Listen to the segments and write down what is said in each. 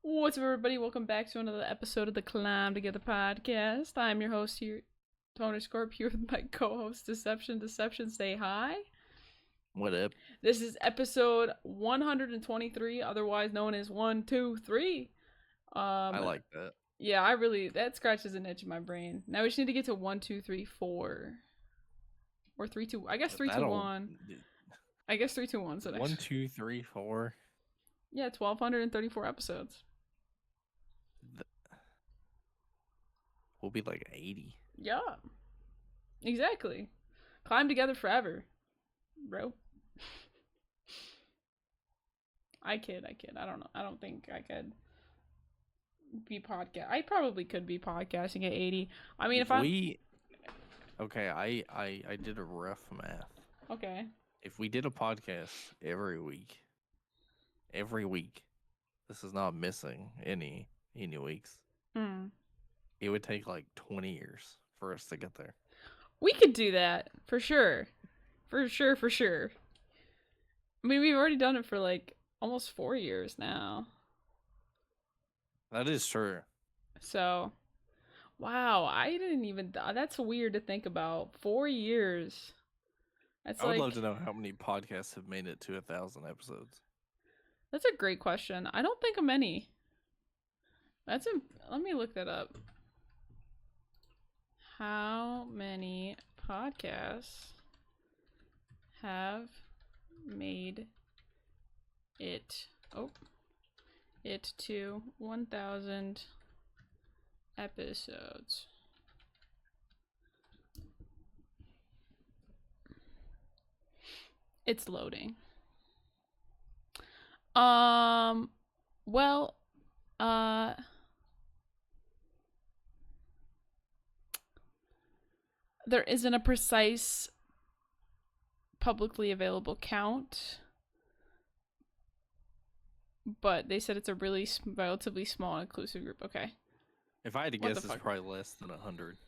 What's up, everybody? Welcome back to another episode of the Climb Together podcast. I'm your host here, Tony Scorp, here with my co-host Deception. Deception, say hi. What up? This is episode 123, otherwise known as 123. I like that. Yeah, that scratches an itch in my brain. Now we just need to get to 1, 2, 3, 4, or 3, 2. I guess 3, 2, 1. I guess 3, 2, 1. So 1, 2, 3, 4. Yeah, 1,234 episodes. We'll be like 80. Yeah, exactly. Climb together forever, bro. I kid. I don't know. I don't think I could be podcast. I probably could be podcasting at 80. I mean, Okay, I did a rough math. Okay. If we did a podcast every week, this is not missing any weeks. It would take like 20 years for us to get there. We could do that for sure. For sure. I mean, we've already done it for like almost 4 years now. That is true. So, wow, I didn't even. That's weird to think about. 4 years. I would love to know how many podcasts have made it to 1,000 episodes. That's a great question. I don't think of many. Let me look that up. How many podcasts have made it to 1,000 episodes? It's loading. Well, there isn't a precise publicly available count, but they said it's a really relatively small inclusive group. Okay. If I had to guess, it's probably less than 100.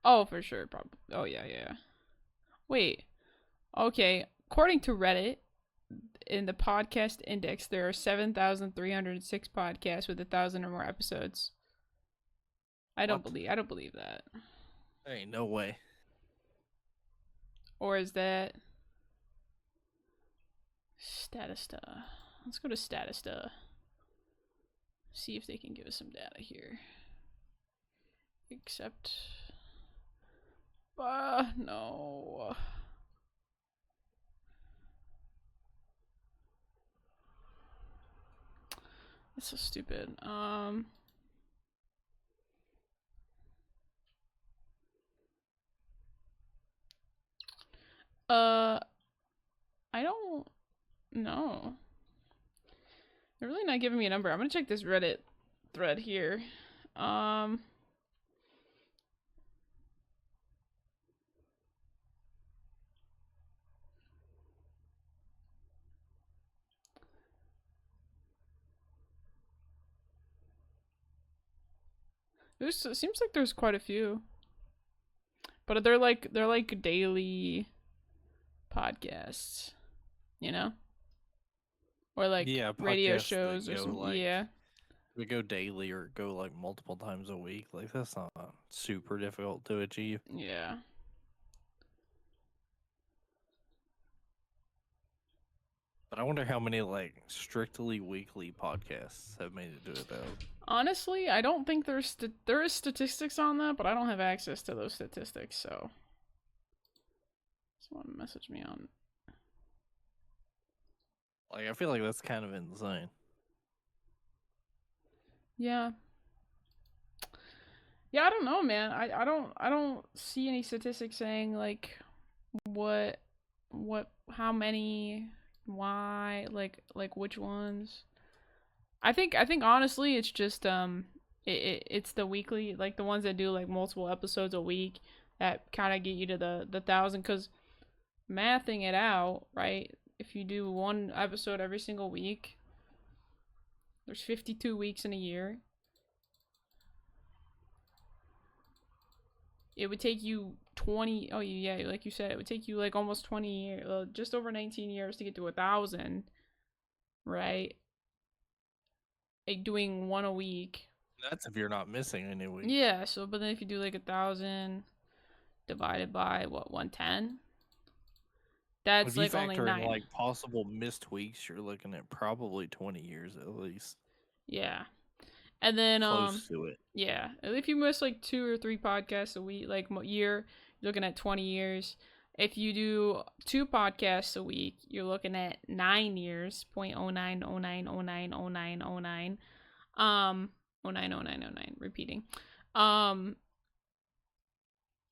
Oh, for sure, probably. Oh, yeah. Wait. Okay. According to Reddit, in the podcast index, there are 7,306 podcasts with 1,000 or more episodes. I don't believe that. There ain't no way. Or is that Statista? Let's go to Statista. See if they can give us some data here. Except, no. That's so stupid. I don't know. They're really not giving me a number. I'm gonna check this Reddit thread here. It seems like there's quite a few, but they're like daily podcasts, you know, or like radio shows or something. Like, yeah, we go daily or go like multiple times a week. Like that's not super difficult to achieve. Yeah. But I wonder how many like strictly weekly podcasts have made it to 1,000. Honestly, I don't think there is statistics on that, but I don't have access to those statistics, so someone message me on. Like I feel like that's kind of insane. Yeah. Yeah, I don't know, man. I don't see any statistics saying like what how many, why, like which ones. I think honestly it's just it's the weekly, like the ones that do like multiple episodes a week that kind of get you to the 1,000, cuz mathing it out, right? If you do one episode every single week, there's 52 weeks in a year. It would take you 20. Oh yeah, like you said, it would take you like almost 20 years, just over 19 years to get to 1,000, right? doing one a week. That's if you're not missing any weeks. Yeah. So, but then if you do like 1,000 divided by what 110, that's If you like only factor in 9. like possible missed weeks, you're looking at probably 20 years at least. Yeah. And then Close to it. yeah, if you miss like 2 or 3 podcasts a week, like year, you're looking at 20 years. If you do 2 podcasts a week, you're looking at 9 years, 0.0909090909. 090909 repeating.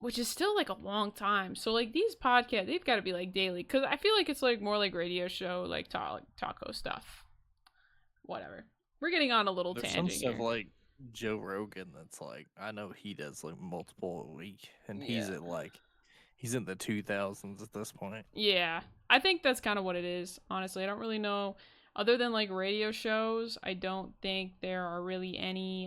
Which is still like a long time. So like these podcasts, they've got to be like daily, cuz I feel like it's like more like radio show like taco stuff. Whatever. We're getting on a little There's tangent some stuff here. like Joe Rogan that's like, I know he does like multiple a week, and he's Yeah. at like, he's in the 2000s at this point. Yeah. I think that's kind of what it is, honestly. I don't really know, other than like radio shows, I don't think there are really any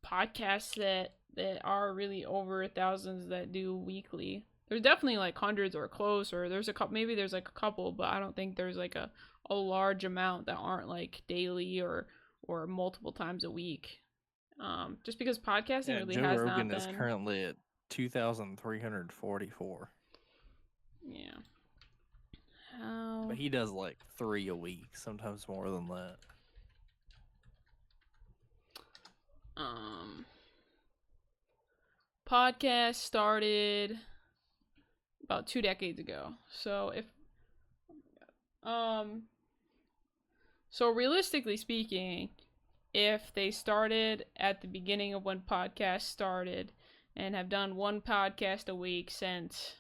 podcasts that are really over thousands that do weekly. There's definitely like hundreds or close, or there's a couple, maybe there's like a couple, but I don't think there's like a large amount that aren't like daily or multiple times a week. Just because podcasting really Joe has not Rogan is been. currently at 2,344. Yeah. How? But he does like 3 a week, sometimes more than that. Podcast started about 2 decades ago. So if so realistically speaking, if they started at the beginning of when podcasts started and have done one podcast a week since,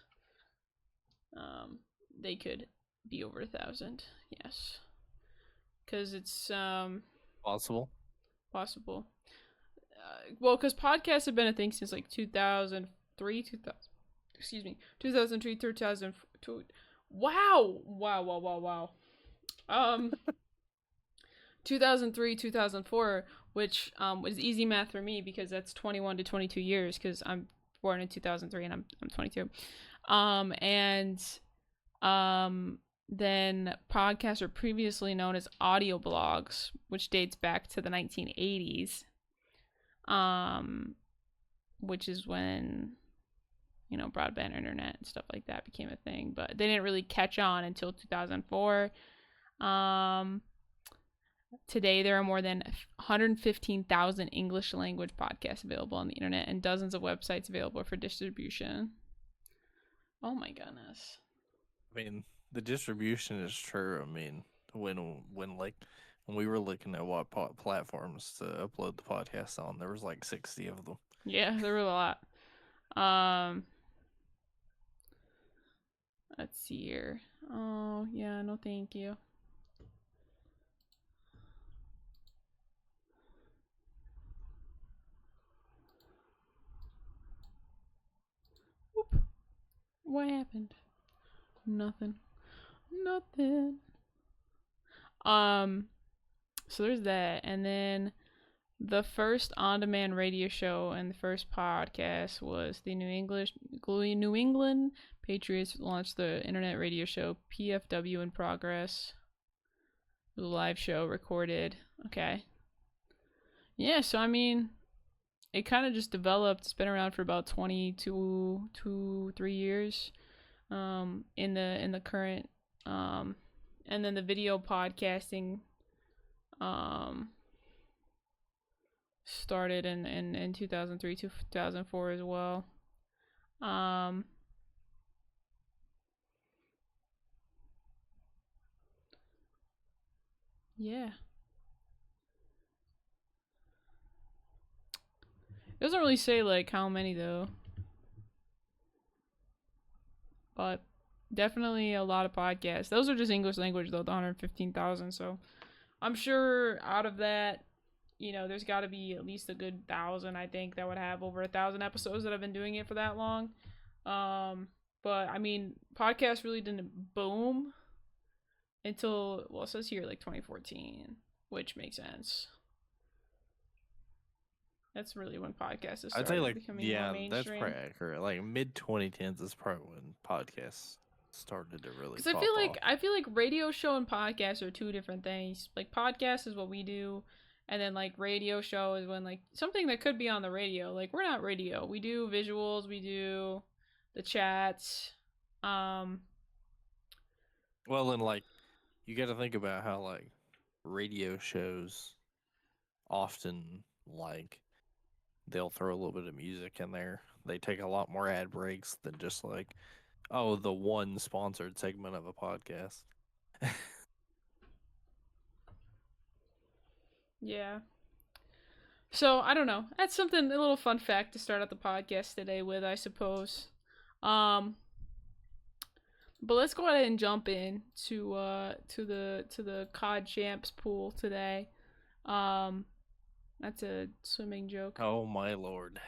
they could be over 1,000. Yes, because it's Possible. Well, because podcasts have been a thing since like 2003, 2003, 2002. Wow. 2003, 2004, which was easy math for me because that's 21 to 22 years because I'm born in 2003 and I'm 22. Then podcasts were previously known as audio blogs, which dates back to the 1980s. Which is when, broadband internet and stuff like that became a thing, but they didn't really catch on until 2004. Today there are more than 115,000 English language podcasts available on the internet and dozens of websites available for distribution. Oh my goodness. I mean, the distribution is true. I mean, when we were looking at what platforms to upload the podcast on, there was like 60 of them. Yeah, there were a lot. Let's see here. Oh, yeah, no thank you. Whoop. What happened? Nothing. So there's that, and then the first on-demand radio show and the first podcast was the New England Patriots launched the internet radio show PFW in Progress. It was a live show recorded. Okay. Yeah, so I mean, it kind of just developed. It's been around for about 3 years. In the current, and then the video podcasting started in 2003 2004 as well. Yeah, it doesn't really say like how many though, but definitely a lot of podcasts. Those are just English language though, the 115,000. So I'm sure out of that, there's got to be at least a good 1,000, I think, that would have over 1,000 episodes that have been doing it for that long. But I mean, podcasts really didn't boom until, well, it says here like 2014, which makes sense. That's really when podcasts started I'd say like, becoming yeah, more mainstream. that's probably accurate. Like mid 2010s is probably when podcasts started to really Because I pop feel like off. radio show and podcast are two different things. Like podcast is what we do, and then like radio show is when like something that could be on the radio. Like we're not radio. We do visuals. We do the chats. Um, Well, and like you got to think about how like radio shows often like they'll throw a little bit of music in there. They take a lot more ad breaks than just like, oh, the one sponsored segment of a podcast. yeah. So I don't know. That's something a little fun fact to start out the podcast today with, I suppose. Um, but let's go ahead and jump in to the CoD Champs pool today. Um, that's a swimming joke. Oh my lord.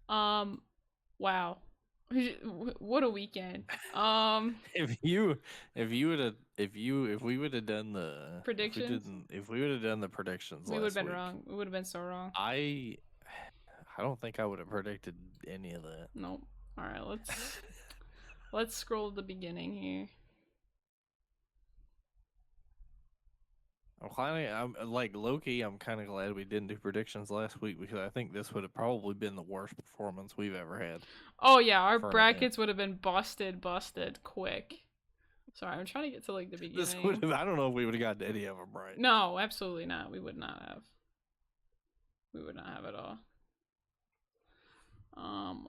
Wow. What a weekend. If we would have done the Predictions? if we would have done the predictions We would have last been week, wrong. We would have been so wrong. I don't think I would have predicted any of that. Nope. All right, let's scroll to the beginning here. I'm like Loki. I'm kind of glad we didn't do predictions last week because I think this would have probably been the worst performance we've ever had. Oh yeah, our for an brackets would have been busted quick. Sorry, I'm trying to get to like the This beginning. would have. I don't know if we would have gotten any of them right. No, absolutely not. We would not have. We would not have at all.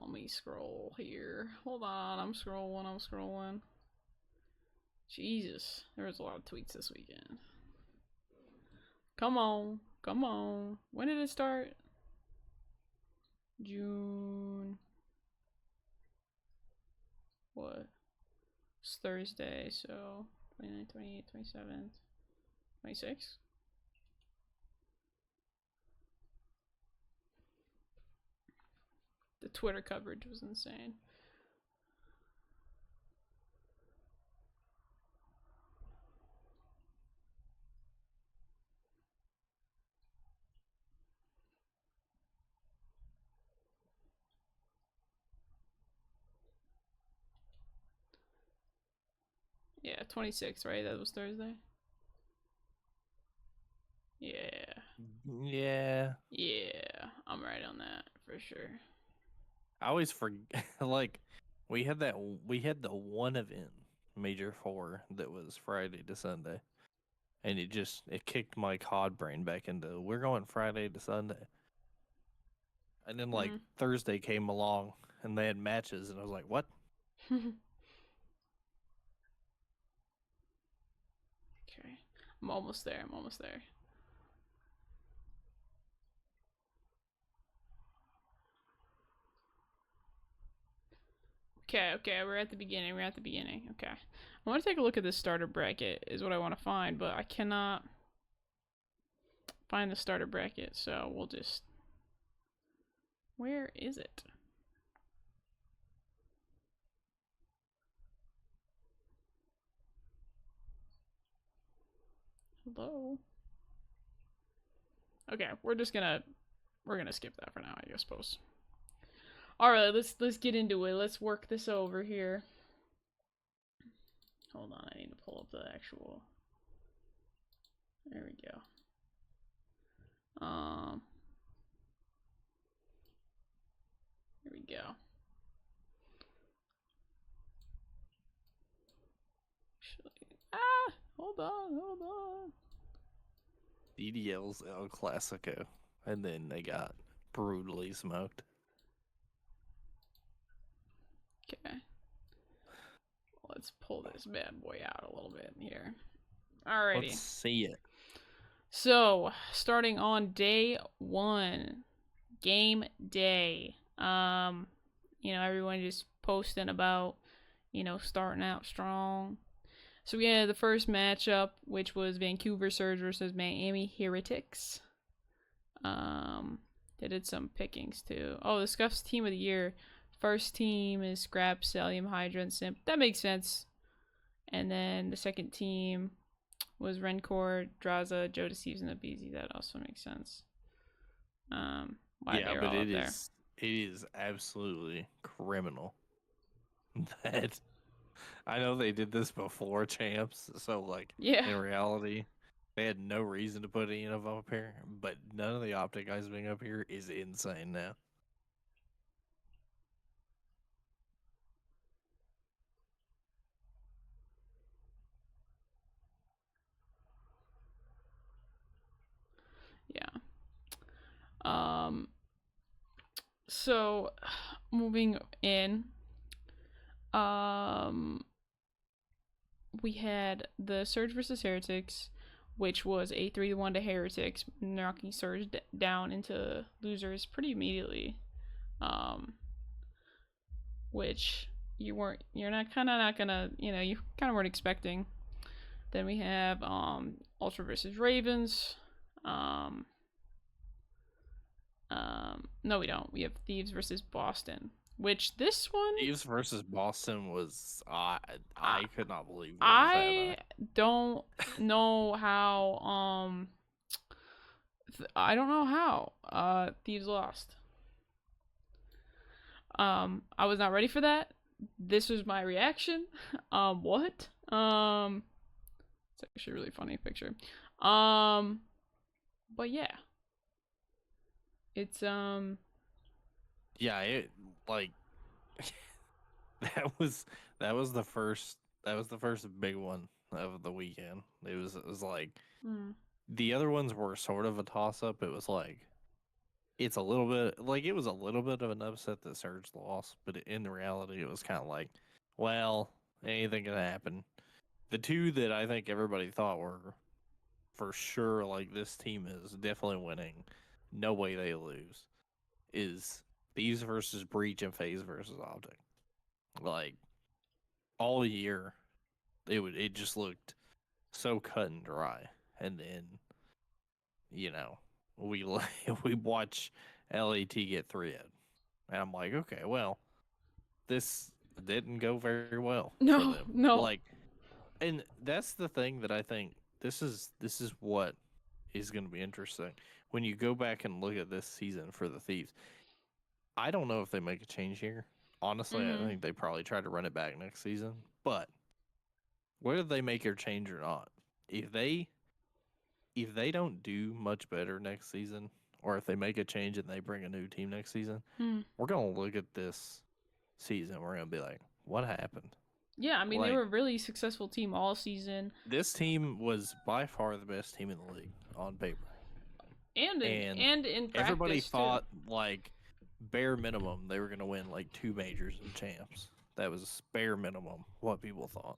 Let me scroll here. Hold on, I'm scrolling. Jesus, there was a lot of tweets this weekend. Come on. When did it start? June. What? It's Thursday, so 29th, 28th, 27th, 26th? The Twitter coverage was insane. Yeah, 26th, right? That was Thursday? Yeah. Yeah. Yeah, I'm right on that for sure. I always forget. Like we had the one event, Major 4, that was Friday to Sunday, and it kicked my COD brain back into we're going Friday to Sunday. And then like Thursday came along and they had matches and I was like, what? Okay. I'm almost there. Okay, we're at the beginning. Okay. I want to take a look at this starter bracket is what I want to find, but I cannot find the starter bracket, so we'll just... Where is it? Hello? Okay, we're gonna skip that for now, I suppose. Alright, let's get into it. Let's work this over here. Hold on, I need to pull up the actual... There we go. Here we go. Hold on. DDL's El Clasico, and then they got brutally smoked. Okay. Let's pull this bad boy out a little bit here. Alrighty. Let's see it. So, starting on day 1, game day. Everyone just posting about, starting out strong. So we had the first matchup, which was Vancouver Surge versus Miami Heretics. They did some pickings too. Oh, the Scuffs team of the year. First team is Scrap, Celium, Hydra, and Simp. That makes sense. And then the second team was Rencor, Draza, Joe Deceives, and Abizi. That also makes sense. Yeah, but it is absolutely criminal that I know they did this before champs, so like Yeah. in reality, they had no reason to put any of them up here. But none of the optic guys being up here is insane now. Yeah. Um. So, moving in. Um. We had the Surge versus Heretics, which was a 3-1 to Heretics, knocking Surge down into losers pretty immediately. Um. Which you're not gonna, you kind of weren't expecting. Then we have Ultra versus Ravens. Um, no, we don't. We have Thieves versus Boston. Which this one, Thieves versus Boston was I, I could not believe what was I happening. don't know how. I don't know how. Thieves lost. I was not ready for that. This was my reaction. What? It's actually a really funny picture. Um, but yeah, it's Yeah, it like that was that was the first big one of the weekend. It was like mm, the other ones were sort of a toss up. It was like it's a little bit like it was a little bit of an upset that Surge lost, but in reality, it was kind of like, well, anything can happen. The two that I think everybody thought were for sure like this team is definitely winning, no way they lose, is Thieves versus Breach and Phase versus Optic. Like all year, it just looked so cut and dry, and then we we watch LAT get 3-0. And I'm like, okay, well, this didn't go very well for no, them. no. Like, and that's the thing that I think this is what is going to be interesting when you go back and look at this season for the Thieves. I don't know if they make a change here. Honestly, I Mm-hmm. think they probably try to run it back next season. But whether they make a change or not, if they if they don't do much better next season, or if they make a change and they bring a new team next season, Hmm. we're gonna look at this season. We're gonna be like, what happened? Yeah, I mean they Like were a really successful team all season, this team was by far the best team in the league on paper, and and in everybody practice too. thought like bare minimum they were gonna win like 2 majors and champs. That was bare minimum what people thought.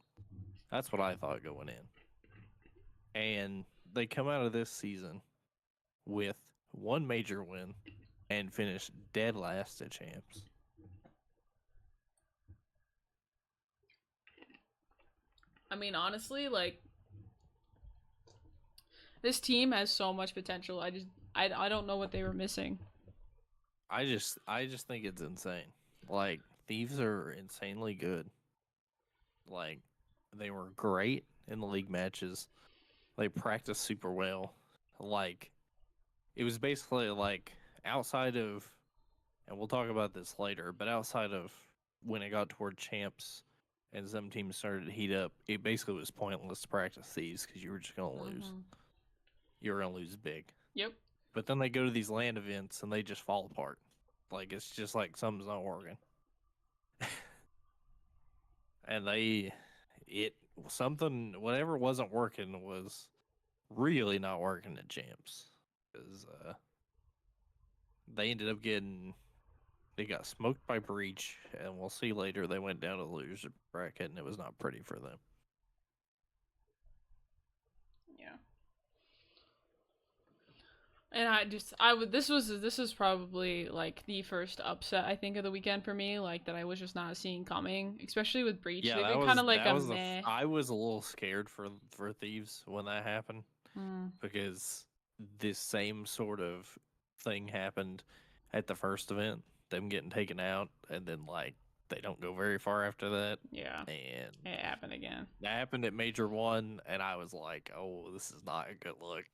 That's what I thought going in, and they come out of this season with 1 major win and finish dead last at champs. I mean, honestly, like this team has so much potential. I don't know what they were missing. I just think it's insane. Like Thieves are insanely good. Like they were great in the league matches. They practiced super well. Like it was basically like outside of, and we'll talk about this later, but outside of when it got toward champs and some teams started to heat up, it basically was pointless to practice Thieves because you were just gonna lose. Mm-hmm. You were gonna lose big. Yep. But then they go to these land events and they just fall apart. Like it's just like something's not working. And it something whatever wasn't working was really not working at champs because they ended up they got smoked by Breach, and we'll see later they went down to the loser bracket, and it was not pretty for them. Yeah. And I would this was probably like the first upset I think of the weekend for me, like that I was just not seeing coming, especially with Breach. Yeah, They've been kind of like that a was meh. I was a little scared for Thieves when that happened Mm, because this same sort of thing happened at the first event, them getting taken out, and then like they don't go very far after that, yeah, and it happened again. that happened at Major One, and I was like, oh, this is not a good look.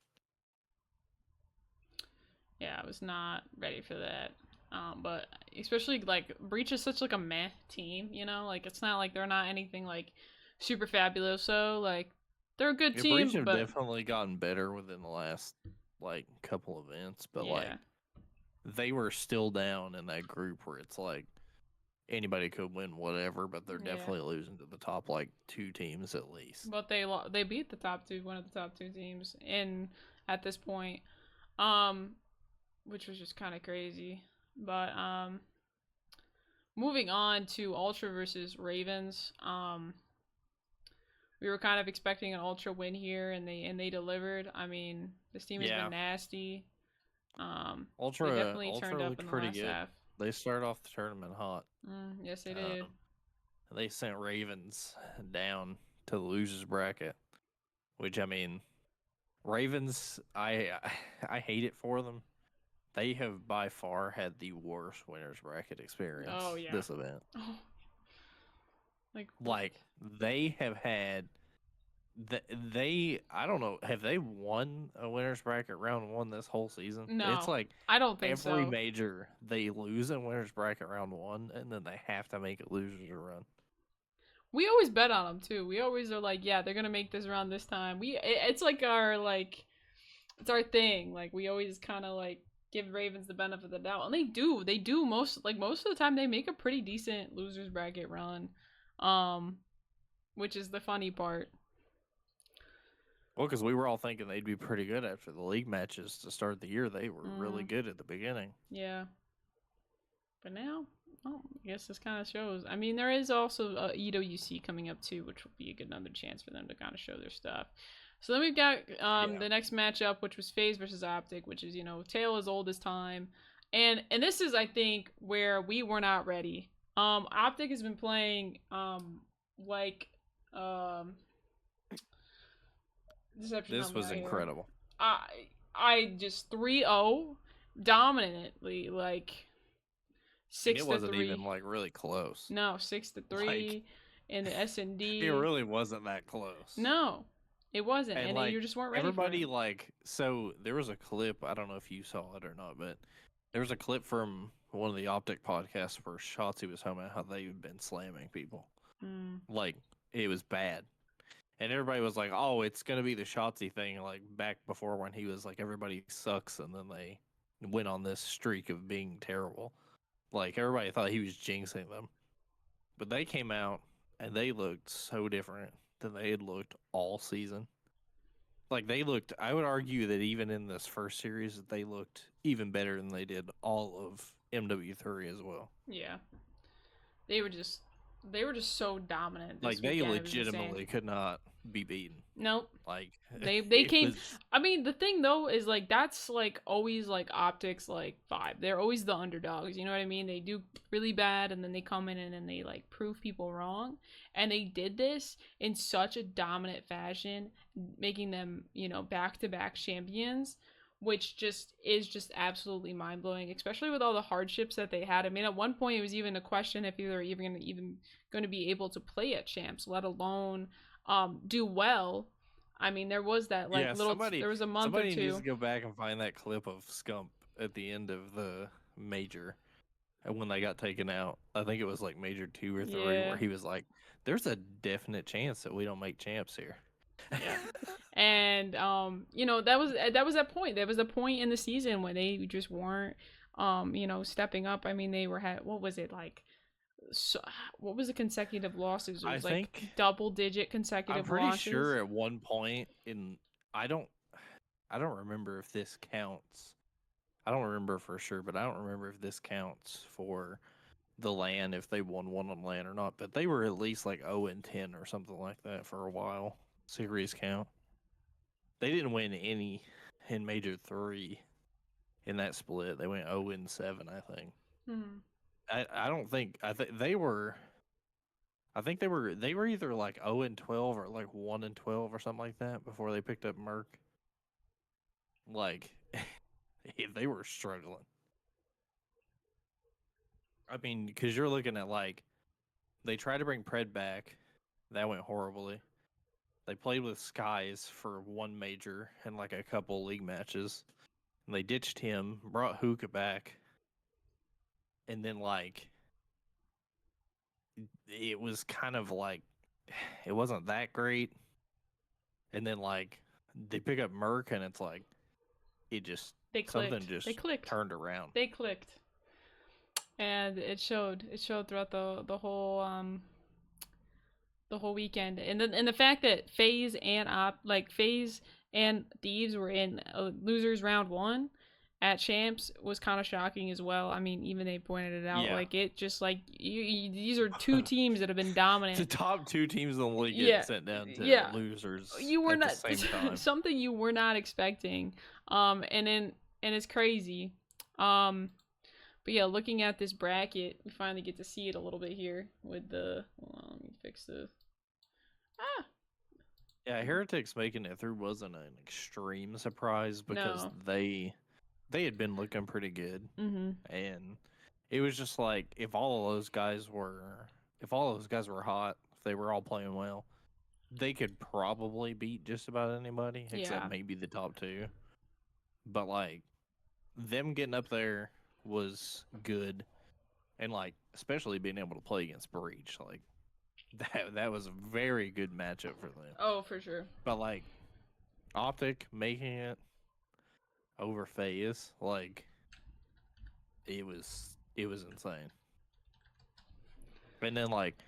Yeah, I was not ready for that. But especially like Breach is such like a meh team, you know, like it's not like they're not anything like super fabulous. So like they're a good Yeah, Breach team, have but definitely gotten better within the last like couple events, but like yeah, they were still down in that group where it's like anybody could win whatever, but they're yeah. definitely losing to the top like two teams at least. But they beat the top two, one of the top two teams in at this point, um, which was just kind of crazy. But moving on to Ultra versus Ravens, we were kind of expecting an Ultra win here, and they delivered. I mean, this team has been Yeah, nasty. They definitely turned Ultra up looked in the pretty last good. half. They started off the tournament hot. Yes, they did. Um, they sent Ravens down to the losers bracket, which I mean, Ravens, I hate it for them. They have by far had the worst winners bracket Oh experience yeah. this event. Oh, like Like they have had they I don't know, have they won a winners bracket round one this whole season? It's no, like I don't think every so. major they lose in winners bracket round one and then they have to make a losers run. We always bet on them too. We always are like, yeah, they're gonna make this round this time. It's like our like, it's our thing. Like we always kind of like give Ravens the benefit of the doubt, and they do. They do most of the time. They make a pretty decent losers bracket run, um, which is the funny part. Well, because we were all thinking they'd be pretty good after the league matches to start the year. They were really Mm, good at the beginning. yeah, but now, well, I guess this kind of shows. I mean, there is also EWC coming up too, which will be a good another chance for them to kind of show their stuff. So then we've got Yeah. the next matchup, which was FaZe versus Optic, which is tale as old as time, and this is I think where we were not ready. Optic has been playing like um deception. This Help me was out here. incredible. I I just 3-0 dominantly, like And six it to wasn't even three. like really close. No, six to Like three in the S and it D. really wasn't that close. No, it wasn't, And and like you just weren't ready for it. everybody like so there was a clip, I don't know if you saw it or not, but there was a clip from one of the Optic podcasts where Shotzi was talking about how they've been slamming people. Mm. Like it was bad. And everybody was like, "Oh, it's gonna be the Shotzi thing," like back before when he was like, "Everybody sucks," and then they went on this streak of being terrible. Like everybody thought he was jinxing them, but they came out and they looked so different than they had looked all season. Like they looked, I would argue that even in this first series, they looked even better than they did all of MW3 as well. Yeah, they were just they were just so dominant Like this they weekend. It was insane. legitimately could not be beaten. Nope. Like They it came. was, I mean, the thing though is like that's like always like Optics like vibe. They're always the underdogs. You know what I mean? They do really bad, and then they come in and then they like prove people wrong. And they did this in such a dominant fashion, making them back to back champions, which just absolutely mind blowing. Especially with all the hardships that they had. I mean, at one point it was even a question if they were even going to be able to play at champs, let alone do well. I mean, there was that yeah. like there was a month or Somebody needs to two. go back and find that clip of Scump at the end of the major, and when they got taken out. I think it was like major 2 or 3, where Yeah, he was like, "There's a definite chance that we don't make champs here." yeah. And that was that point. There was a point in the season when they just weren't stepping up. I mean, they were had what was it like? So, what was the consecutive losses? It I was like think double digit I'm consecutive pretty losses. sure at one point in I don't I don't remember if this counts. I don't remember for sure, but I don't remember if this counts for the LAN if they won one on LAN or not. But they were at least like 0-10 or something like that for a while. Series count. They didn't win any in Major 3 in that split. They went 0-7, I think. Hmm. I don't think I think they were. I think they were either like 0-12 or like 1-12 or something like that before they picked up Merc. Like they were struggling. I mean, because you're looking at like they tried to bring Pred back, that went horribly. They played with Skies for one major and like a couple league matches. And they ditched him, brought Hookah back, and then like it was kind of like it wasn't that great, and then like they pick up Merc, and it's like it just They something clicked. They just clicked. turned around. They clicked. And it showed. It showed throughout the whole weekend. And the fact that FaZe and Thieves were in losers round 1 at Champs was kind of shocking as well. I mean, even they pointed it out. Yeah. Like, it just like these are two teams that have been dominant. The top 2 teams in the league Yeah. get sent down to Yeah. losers You were at the not same time. something you were not expecting. And it's crazy. But yeah, looking at this bracket, we finally get to see it a little bit here with the. Hold on, let me fix the. Ah, Yeah, Heretics making it through wasn't an extreme surprise because no. they had been looking pretty good, Mhm. and it was just like if all of those guys were hot, if they were all playing well, they could probably beat just about anybody except Yeah. maybe the top 2. But like them getting up there was good, and like especially being able to play against Breach, like that was a very good matchup for them. Oh, for sure. But like Optic making it over FaZe, like it was insane. And then like,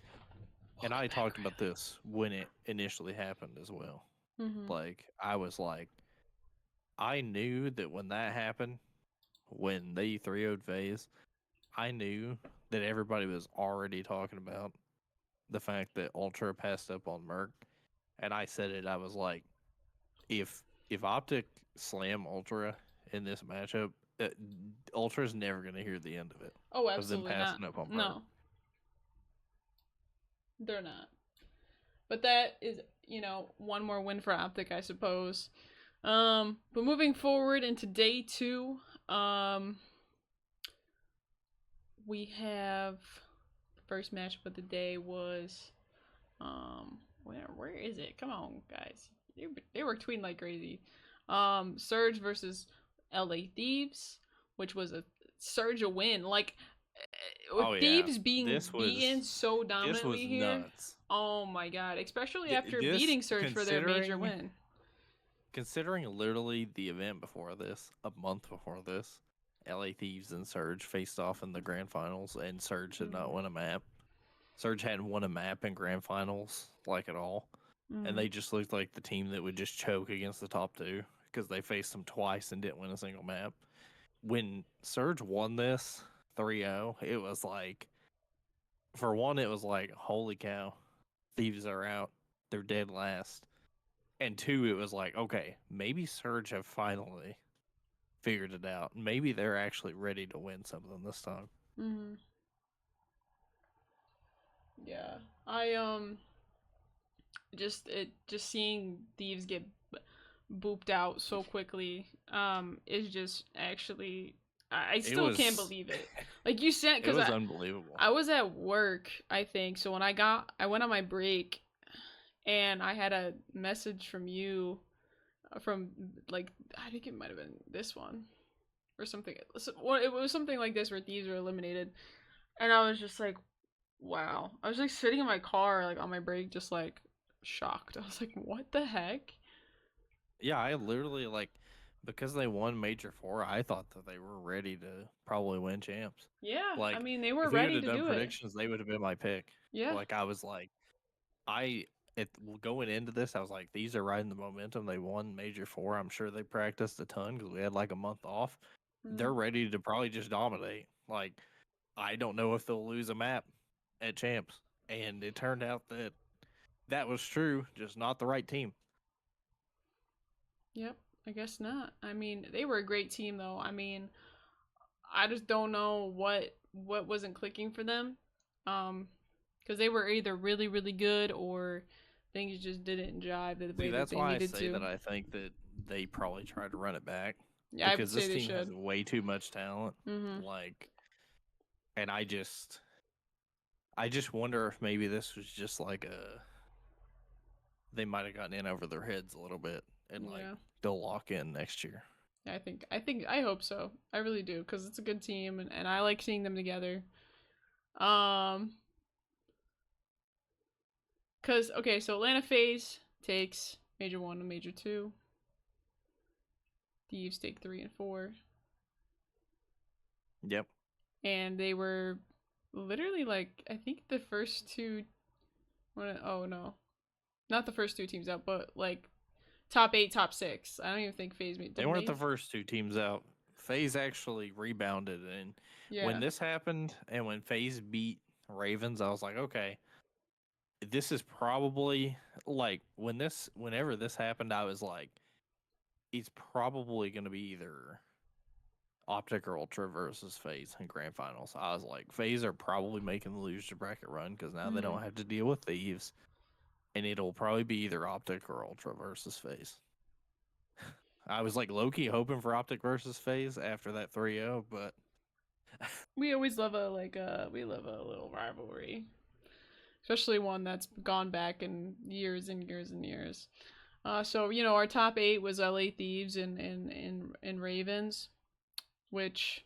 and I talked about this when it initially happened as well. Mhm. Like I was like, I knew that when that happened, when they 3-0'd FaZe, I knew that everybody was already talking about the fact that Ultra passed up on Merc, and I said it. I was like, if Optic slam Ultra in this matchup, Ultra's never gonna hear the end of it. Oh, Of them absolutely not. passing up on Merc. No, they're not. But that is, one more win for Optic, I suppose. But moving forward into day 2, we have the first matchup of the day was where is it? Come on, guys. They were tweeting like crazy. Surge versus LA Thieves, which was Surge a win. Like, with Oh yeah, Thieves being this beaten was so dominantly here. nuts. Oh my god, especially after This beating Surge for their major win. considering literally the event before this, a month before this, LA Thieves and Surge faced off in the grand finals, and Surge did not win a map. Surge hadn't won a map in grand finals like at all, and they just looked like the team that would just choke against the top 2 because they faced them twice and didn't win a single map. When Surge won this 3-0, it was like, for one, it was like, holy cow, Thieves are out. They're dead last. And 2, it was like, okay, maybe Surge have finally figured it out. Maybe they're actually ready to win something this time. Mm-hmm. Yeah, I just seeing Thieves get booped out so quickly is just actually I still can't believe it. Like you said, It because was unbelievable. I was at work, I think. So when I went on my break, and I had a message from you, from like I think it might have been this one or something. It was something like this where Thieves were eliminated, and I was just like, wow. I was like sitting in my car, like on my break, just like shocked. I was like, what the heck? Yeah, I literally, like, because they won Major 4, I thought that they were ready to probably win champs. Yeah, I Like, mean, they were if we would ready have to done do it. predictions, they would have been my pick. Yeah. Like, I was like, going into this, I was like, these are riding the momentum. They won Major 4. I'm sure they practiced a ton because we had like a month off. They're ready to probably just dominate. Like, I don't know if they'll lose a map at champs. And it turned out that that was true, just not the right team. Yep, I guess not. I mean, they were a great team though. I mean, I just don't know what wasn't clicking for them. Because they were either really really good or things just didn't jive the See, way that that's they why I needed say to. that I think that they probably tried to run it back Yeah, I would because say this they team has should. way too much talent. Mhm. Like, and I just wonder if maybe this was just like they might have gotten in over their heads a little bit, and like Yeah. they'll lock in next year. I hope so. I really do, because it's a good team, and I like seeing them together. Um, cause okay, so Atlanta FaZe takes Major 1 and Major 2. Thieves take 3 and 4. Yep. And they were literally like, I think the first two. Oh no, not the first two teams out, but like top 8, top 6. I don't even think FaZe made. They weren't the first two teams out. FaZe actually rebounded, and when Yeah. this happened, and when FaZe beat Ravens, I was like, okay, this is probably like whenever this happened, I was like, it's probably going to be either Optic or Ultra versus FaZe in grand finals. I was like, FaZe are probably making the loser bracket run because now they don't have to deal with Thieves, and it'll probably be either Optic or Ultra versus FaZe. I was like low-key hoping for Optic versus FaZe after that 3-0, but we always love we love a little rivalry, especially one that's gone back in years and years and years. So our top 8 was LA Thieves and Ravens, which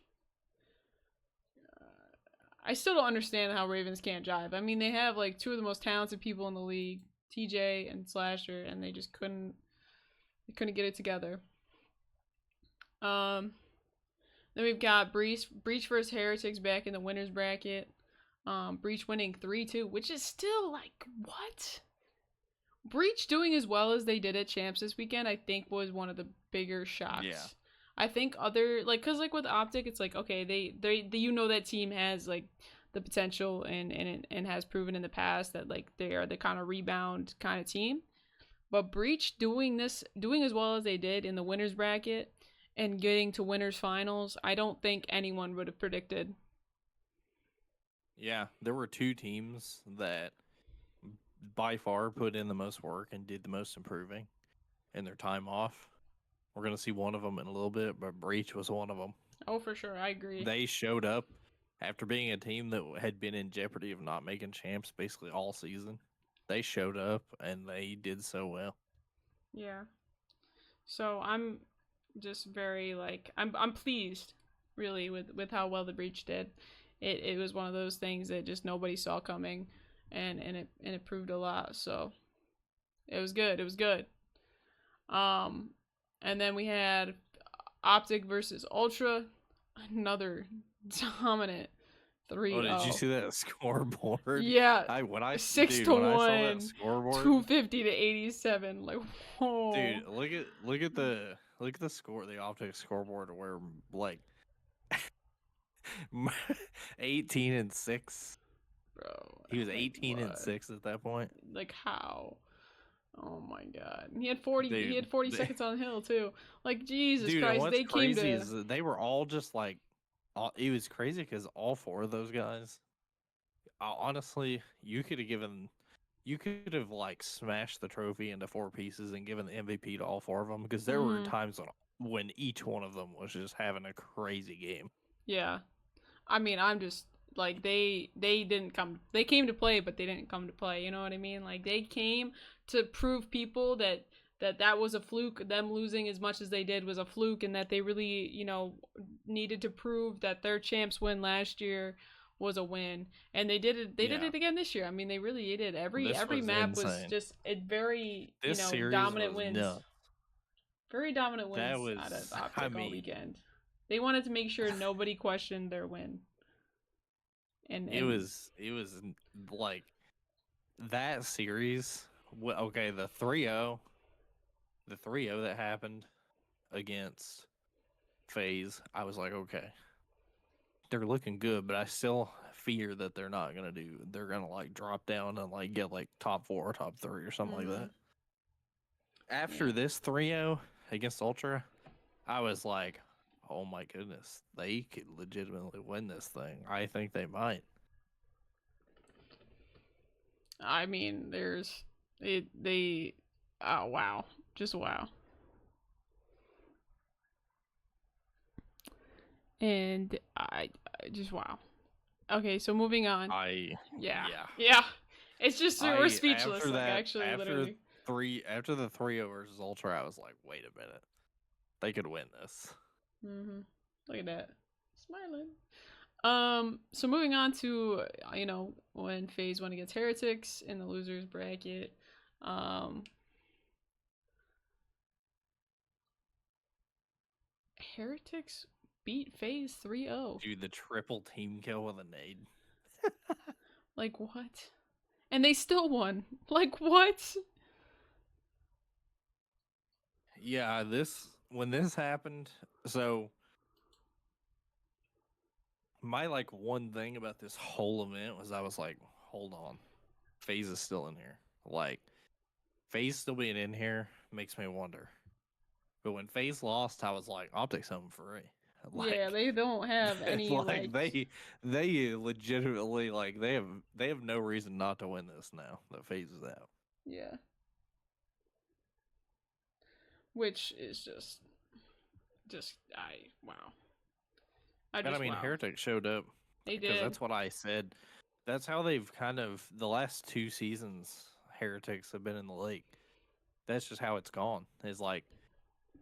I still don't understand how Ravens can't jive. I mean, they have like two of the most talented people in the league, TJ and Slasher, and they just couldn't get it together. Then we've got Breach versus Heretics back in the winners bracket. Breach winning 3-2, which is still like, what? Breach doing as well as they did at Champs this weekend, I think, was one of the bigger shocks. yeah. I think cause like with Optic, it's like, okay, they that team has like the potential and has proven in the past that like they are the kind of rebound kind of team. But Breach doing as well as they did in the winners bracket and getting to winners finals, I don't think anyone would have predicted. Yeah, there were two teams that by far put in the most work and did the most improving in their time off. We're going to see one of them in a little bit, but Breach was one of them. Oh, for sure. I agree. They showed up after being a team that had been in jeopardy of not making champs basically all season. They showed up and they did so well. Yeah. So I'm just very like I'm pleased really with how well the Breach did. It was one of those things that just nobody saw coming, and it proved a lot. So it was good. It was good. And then we had Optic versus Ultra, another dominant 3-0. Oh, did you see that scoreboard? Yeah, when I 6-1, saw that scoreboard, 250 to 87. Like, whoa. Dude, look at the score, the Optic scoreboard, where like 18-6. Bro, He was like, 18-6 at that point. Like, how? Oh my god. He had 40 Dude, he had 40 seconds on the hill too. Like, Jesus dude, Christ, what's they crazy came to is that they were all just like it was crazy because all four of those guys, honestly, you could have like smashed the trophy into 4 pieces and given the MVP to all 4 of them, because there were times when each one of them was just having a crazy game. Yeah. I mean, I'm just like they came to play, but they didn't come to play, you know what I mean? Like, they came to prove people that was a fluke. Them losing as much as they did was a fluke, and that they really, needed to prove that their champs win last year was a win. And they did it. They did it again this year. I mean, they really did. Every map was just a very dominant wins. Nuts. Very dominant wins out of Optic all weekend. They wanted to make sure nobody questioned their win. And it was like that series. Okay, the 3-0 that happened against FaZe, I was like, okay, they're looking good, but I still fear that they're gonna like drop down and like get like top 4 or top 3 or something like that. After this 3-0 against Ultra, I was like, oh my goodness, they could legitimately win this thing. I think they might. I mean, oh wow, just wow. And I just wow. Okay, so moving on. Yeah. It's just we're speechless. Literally. After the 3-0 versus Ultra, I was like, wait a minute. They could win this. Mm-hmm. Look at that. Smiling. So moving on to when FaZe went against Heretics in the losers bracket. Heretics beat FaZe 3-0. Dude, the triple team kill with a nade. Like what? And they still won. Like what? Yeah, when this happened, so my like one thing about this whole event was I was like, hold on. FaZe is still in here. Like FaZe still being in here makes me wonder. But when FaZe lost, I was like, Optics home free. Like, Yeah, they don't have any like they legitimately like they have no reason not to win this now that FaZe is out. yeah. Which is just wow. I And I just mean, wow. Heretic showed up They because did. that's what I said. That's how they've kind of the last 2 seasons Heretics have been in the league. That's just how it's gone. Is like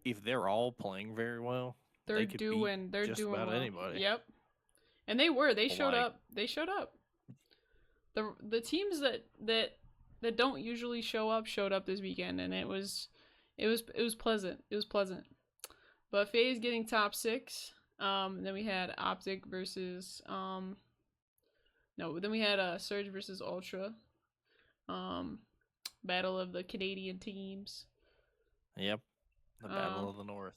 if they're all playing very well, They're they could beat doing they're just doing about well. anybody. Yep. And they showed Like, up. They showed up. The teams that don't usually show up showed up this weekend, and it was pleasant. It was pleasant. But FaZe getting top 6. Then we had Optic versus no, then we had Surge versus Ultra. Um Battle of the Canadian teams. yep, the Battle Um of the North.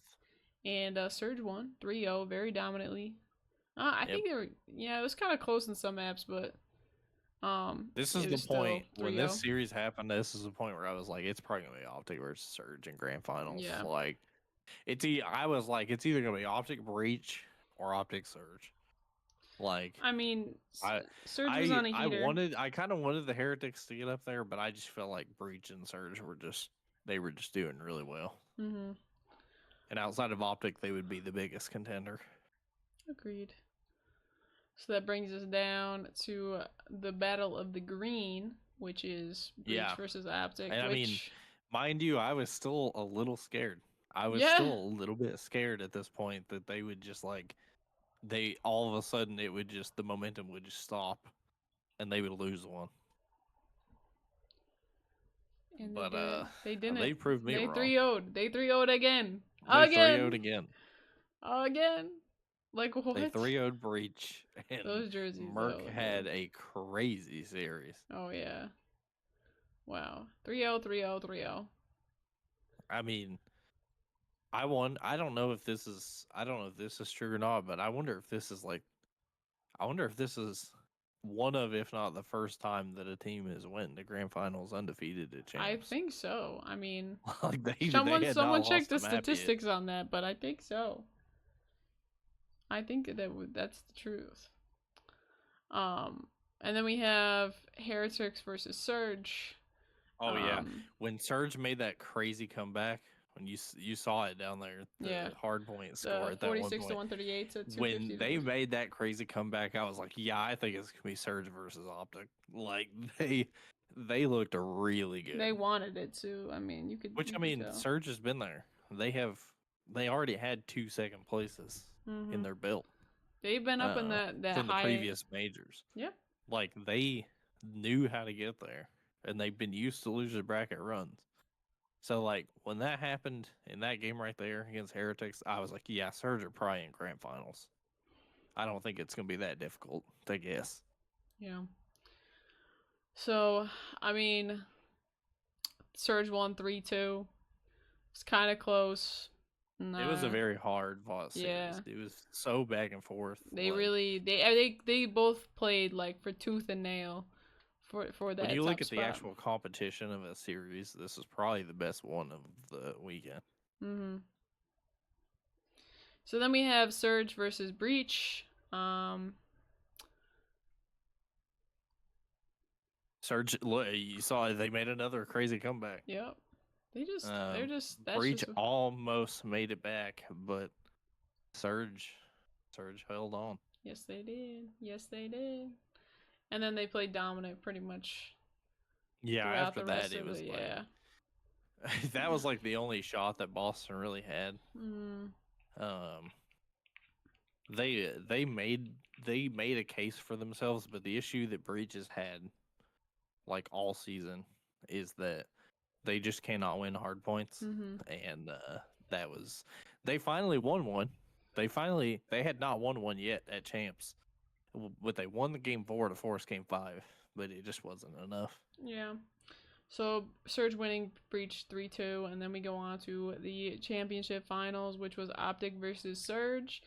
and Surge won 3-0 very dominantly. I Yep. think they were it was kind of close in some maps, but This is it the was still point when this 3-0. series happened. This is the point where I was like, it's probably gonna be Optic versus Surge in grand finals. Yeah. Like, I was like, it's either gonna be Optic Breach or Optic Surge. Like, I mean, I Surge was on a heater. I kind of wanted the Heretics to get up there, but I just felt like Breach and Surge were just doing really well. Mm-hmm. And outside of Optic, they would be the biggest contender. Agreed. So that brings us down to the Battle of the Green, which is Breach versus Optic. And I mean, mind you, I was still a little scared. I was yeah, still a little bit scared at this point that they would just like they all of a sudden it would just the momentum would just stop and they would lose one. and they But did. They they didn't. proved me They wrong. 3-0'd. They 3-0'd again. They 3-0'd Again. again. Again. Like They what? 3-0'd Breach and Those jerseys Merc though. had a crazy series. Oh yeah. Wow. 3-0, 3-0, 3-0. I mean, I won. I don't know if this is true or not, but I wonder if this is one of, if not the first time that a team has went to grand finals undefeated at I champs. think so. I mean, Like they had someone not check lost the a map yet. statistics on that, but I think so. I think that's the truth. And then we have Heretics versus Surge. Oh yeah, when Surge made that crazy comeback, when you saw it down there, the hard point score the at that one 46 to point. 138 to 250. When they made that crazy comeback, I was like, yeah, I think it's gonna be Surge versus Optic. Like they looked really good. They wanted it to. I mean, you could. Which you I could mean, tell. Surge has been there. They already had 2 second places in their belt. They've been up in that from high. the previous majors. Yep. Like they knew how to get there, and they've been used to loser bracket runs. So like when that happened in that game right there against Heretics, I was like, yeah, Surge are probably in grand finals. I don't think it's gonna be that difficult to guess. Yeah. So I mean, Surge won 3-2. It's kind of close. It was a very hard fought series. Yeah. It was so back and forth. They like, really they both played like for tooth and nail for that. when you look at spot. the actual competition of a series, this is probably the best one of the weekend. Mm-hmm. So then we have Surge versus Breach. Surge, you saw they made another crazy comeback. Yep. They're just Breach almost made it back, but Surge held on. Yes, they did. Yes, they did. And then they played dominant pretty much. Yeah, after that it was like That was like the only shot that Boston really had. Mm. Um, they made a case for themselves, but the issue that Breach has had like all season is that they just cannot win hard points, Mm-hmm. and that was they finally won one. They had not won one yet at Champs, but they won the game 4 to force game 5, but it just wasn't enough. Yeah. So Surge winning Breach 3-2, and then we go on to the championship finals, which was Optic versus Surge.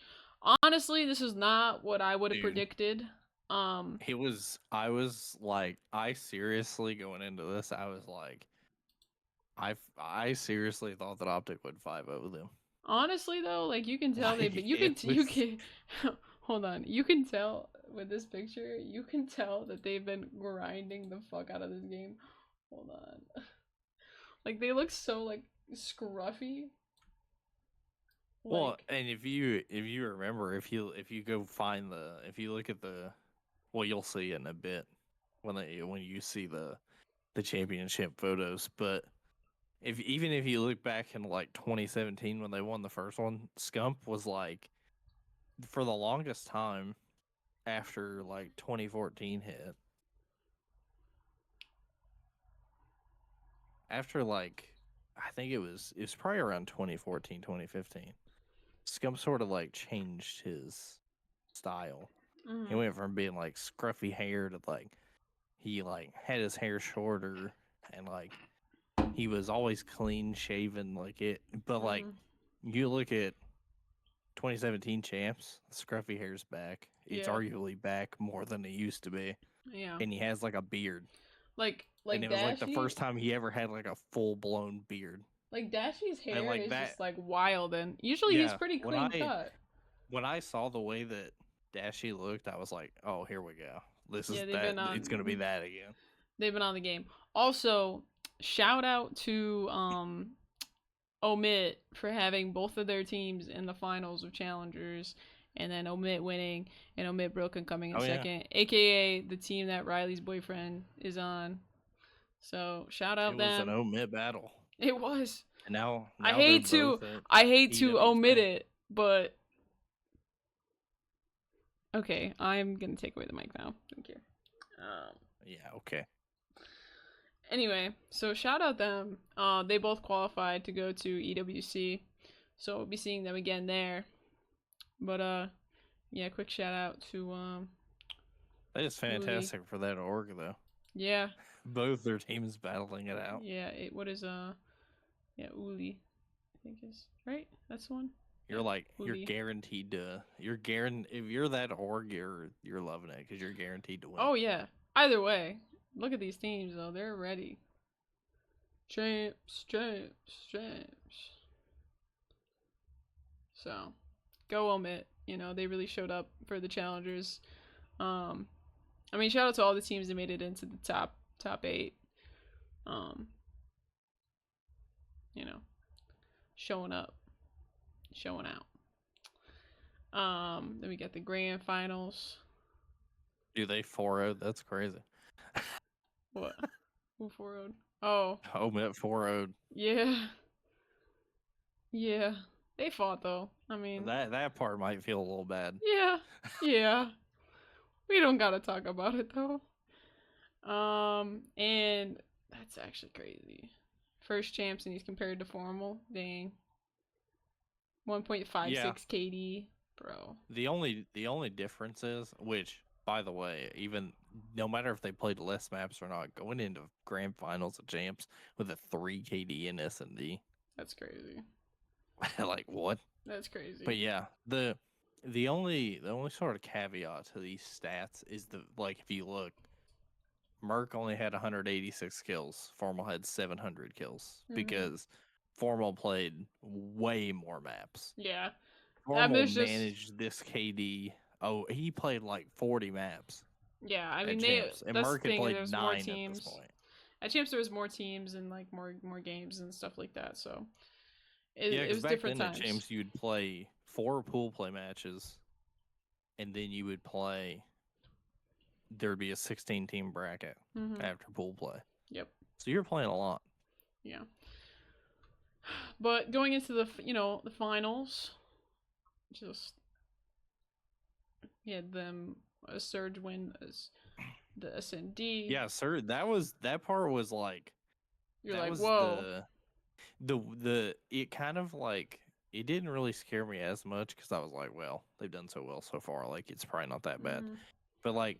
Honestly, this is not what I would have Dude, predicted. I was like, I seriously going into this, I was like, I seriously thought that Optic would 5-0 them. Honestly though, like you can tell Like you can hold on. You can tell with this picture, you can tell that they've been grinding the fuck out of this game. Hold on. Like they look so like scruffy. Well, Like and if you remember, if you go find if you look at well, you'll see it in a bit when you see the championship photos. But if you look back in like 2017 when they won the first one, Scump was like for the longest time after like 2014 hit, after like I think it was probably around 2014 2015. Scump sort of like changed his style. He mm, went from being like scruffy hair to like he like had his hair shorter and like he was always clean shaven like it. But like mm, you look at 2017 champs, scruffy hair's back. It's yeah. arguably back more than it used to be, Yeah. and he has like a beard. And Like it was like the Dashy first time he ever had like a full blown beard. like Dashy's And hair like is that, just like wild, and usually he's yeah. pretty clean cut. When I saw the way that Dashy looked, I was like, oh, here we go. This is Yeah, that. It's gonna be that again. they've been on the game. Also, shout out to Omit for having both of their teams in the finals of challengers, and then Omit winning and Omit Broken coming in Oh yeah, second, aka the team that Riley's boyfriend is on. So shout it out was an them. omit battle, It was. and I now they're hate to both at I hate to omit EWC. it, but okay, I'm gonna take away the mic now. Thank you. Um, Yeah, okay. anyway, so shout out them. They both qualified to go to EWC, so we'll be seeing them again there. But yeah, quick shout out to That is Uli. fantastic for that org though. Yeah, Both their teams battling it out. yeah. What is yeah, Uli, I think is right. That's the one. You're Yeah, like you're Uli. guaranteed to. You're guaranteed if you're that org, you're loving it because you're guaranteed to win. Oh yeah. Either way, look at these teams though. They're ready. Champs, champs, champs. So, go Omit. You know, they really showed up for the challengers. Um, I mean, shout out to all the teams that made it into the top 8. Um, you know, showing up, showing out. Then we got the grand finals. Do they 4-0? That's crazy. What? Who 4 Oh, Omit 4-0. yeah. Yeah. They fought though. I mean, That part might feel a little bad. yeah. Yeah. We don't gotta talk about it though. And that's actually crazy. First champs and he's compared to formal. Dang. 1.56 Yeah. KD, bro. The only difference is, which by the way, even no matter if they played less maps or not, going into grand finals of champs with a 3 KD in S&D. That's crazy. Like what? That's crazy. But yeah, the only sort of caveat to these stats is if you look, Merc only had 186 kills, Formal had 700 kills because Formal played way more maps. Yeah. Formal managed this KD. Oh, he played like 40 maps. Yeah, I mean champs, and that's Merc the had thing. played There's 9 more at this teams. point. At champs there was more teams and like more games and stuff like that. So Yeah, it was back different then times. at champs you'd play 4 pool play matches, and then you would play. There'd be a 16-team bracket after pool play. Yep. So you're playing a lot. Yeah. But going into the finals, just had them a Surge win as the SND. Yeah, sir. That part was like You're that like, was whoa. the it kind of like it didn't really scare me as much because I was like, well, they've done so well so far, like it's probably not that bad. Mm-hmm. But like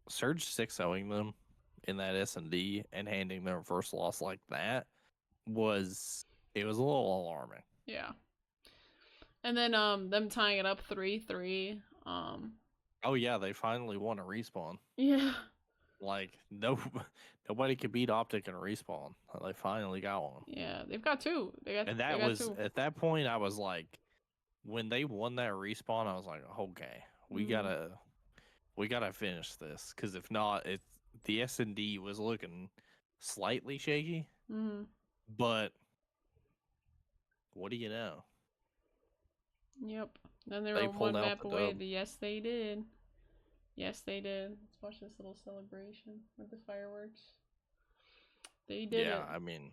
Surge 6-0ing them in that S&D and handing their first loss like that was it was a little alarming. Yeah. And then them tying it up 3-3. Oh yeah, they finally won a respawn. Yeah. Like nobody could beat Optic in a respawn. They finally got one. Yeah, they've got two. And They that got was two. at that point I was like when they won that respawn, I was like, okay, Mm-hmm. we gotta finish this because if not, the S&D was looking slightly shaky. Mm-hmm. But what do you know? Yep. Then they They were pulled one out map the away. dub. Yes, they did. Yes, they did. Let's watch this little celebration with the fireworks. They did Yeah, it. I mean,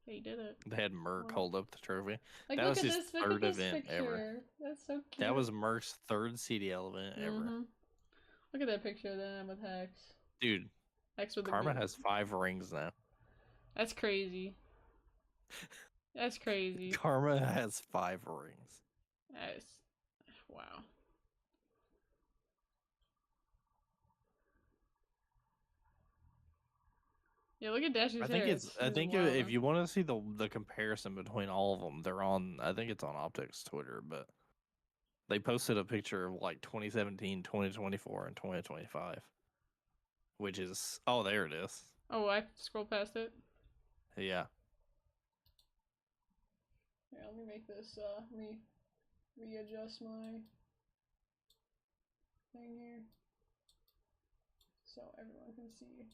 They did it. they had Merc Wow. hold up the trophy. Like, That look was at his this. Look at third this event ever. picture. That's so cute. That was Merc's third CDL event ever. Mm-hmm. Look at that picture of them with Hex. Dude, Hex with the Karma green. has 5 rings now. That's crazy. That's crazy. Karma has 5 rings. That's wow. Yeah, look at Dash's hair. I It's think wild. if you want to see the comparison between all of them, they're on. I think it's on Optics Twitter, but they posted a picture of like 2017, 2024, and 2025, which is oh there it is. Oh, I scrolled past it. Yeah. Here, let me make this readjust my thing here so everyone can see.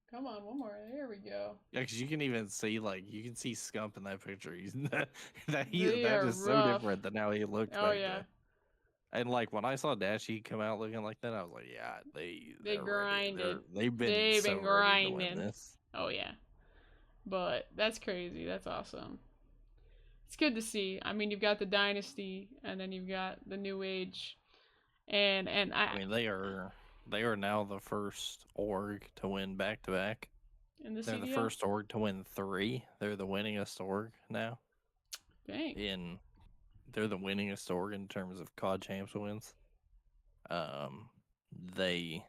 Come on, one more. There we go. Yeah, because you can even see you can see Scump in that picture. That They that are is so rough. different than how he looked Oh back yeah. then. And like when I saw Dashy come out looking like that, I was like, yeah, They they're ready. grinded. They've been They've so been ready to win grinding. this. Oh yeah. But that's crazy. That's awesome. It's good to see. I mean, you've got the Dynasty, and then you've got the New Age, and I mean, they are now the first org to win back to back. in the They're the CDL. first org to win 3. They're the winningest org now. Dang. They're the winningest org in terms of CoD Champs wins. They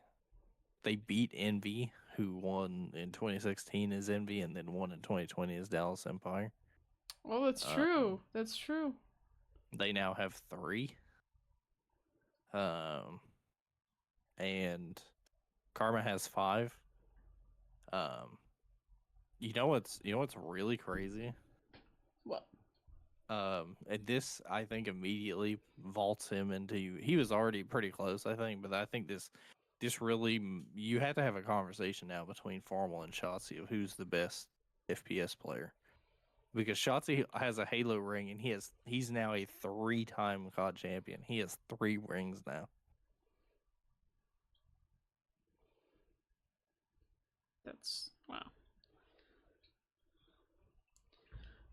beat Envy, who won in 2016 as Envy, and then won in 2020 as Dallas Empire. Well, that's true. That's true. They now have 3. And Karma has 5. You know what's really crazy? What? And this I think immediately vaults him into. He was already pretty close, I think, but I think this really you have to have a conversation now between Formal and Shotzi of who's the best FPS player. Because Shotzi has a Halo ring and he's now a 3-time COD champion. He has 3 rings now. That's wow.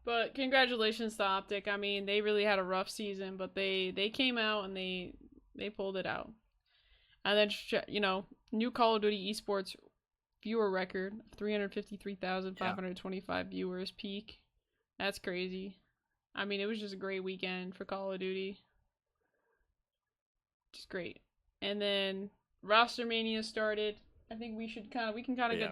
But congratulations to Optic. I mean, they really had a rough season, but they came out and they pulled it out. And then new Call of Duty esports viewer record of 353,525 viewers peak. That's crazy. I mean, it was just a great weekend for Call of Duty. Just great. And then Roster Mania started. I think we can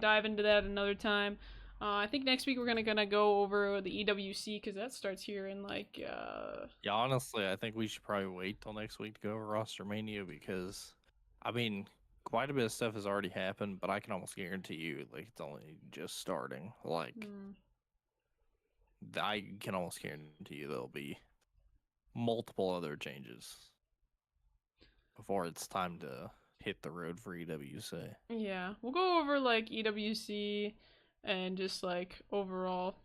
dive into that another time. I think next week we're gonna go over the EWC because that starts here in Yeah, honestly, I think we should probably wait till next week to go over Roster Mania because, I mean, quite a bit of stuff has already happened, but I can almost guarantee you, it's only just starting. I can almost guarantee you there'll be multiple other changes before it's time to hit the road for EWC. Yeah, we'll go over EWC and just overall,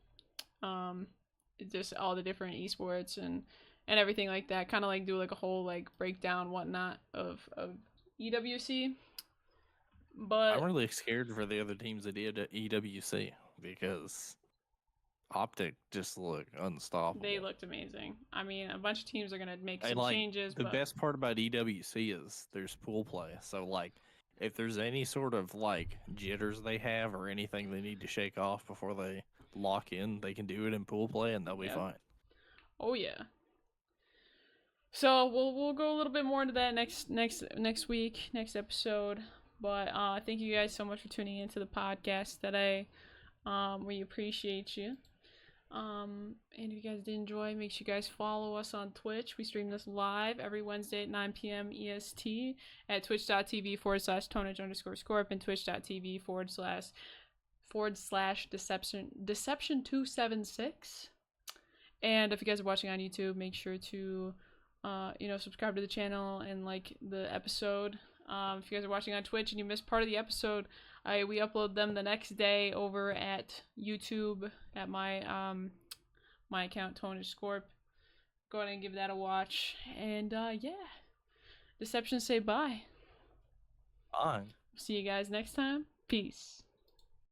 just all the different esports and everything like that. Kind of do a whole breakdown whatnot of EWC. But I'm really scared for the other teams at EWC because Optic just look they unstoppable. looked amazing. I mean, a bunch of teams are gonna make And some like changes, the but best part about EWC is there's pool play. So like if there's any sort of like jitters they have or anything they need to shake off before they lock in, they can do it in pool play and they'll be yeah. fine. Oh yeah. So we'll go a little bit more into that next week, next episode. But thank you guys so much for tuning into the podcast today. We appreciate you. And if you guys did enjoy, make sure you guys follow us on Twitch. We stream this live every Wednesday at 9 p.m. EST at twitch.tv/tonage_scorp and twitch.tv // deception276. And if you guys are watching on YouTube, make sure to subscribe to the channel and like the episode. If you guys are watching on Twitch and you missed part of the episode, we upload them the next day over at YouTube at my my account tonage_scorp. Go ahead and give that a watch. And yeah, Deception say bye. Fine. See you guys next time. Peace.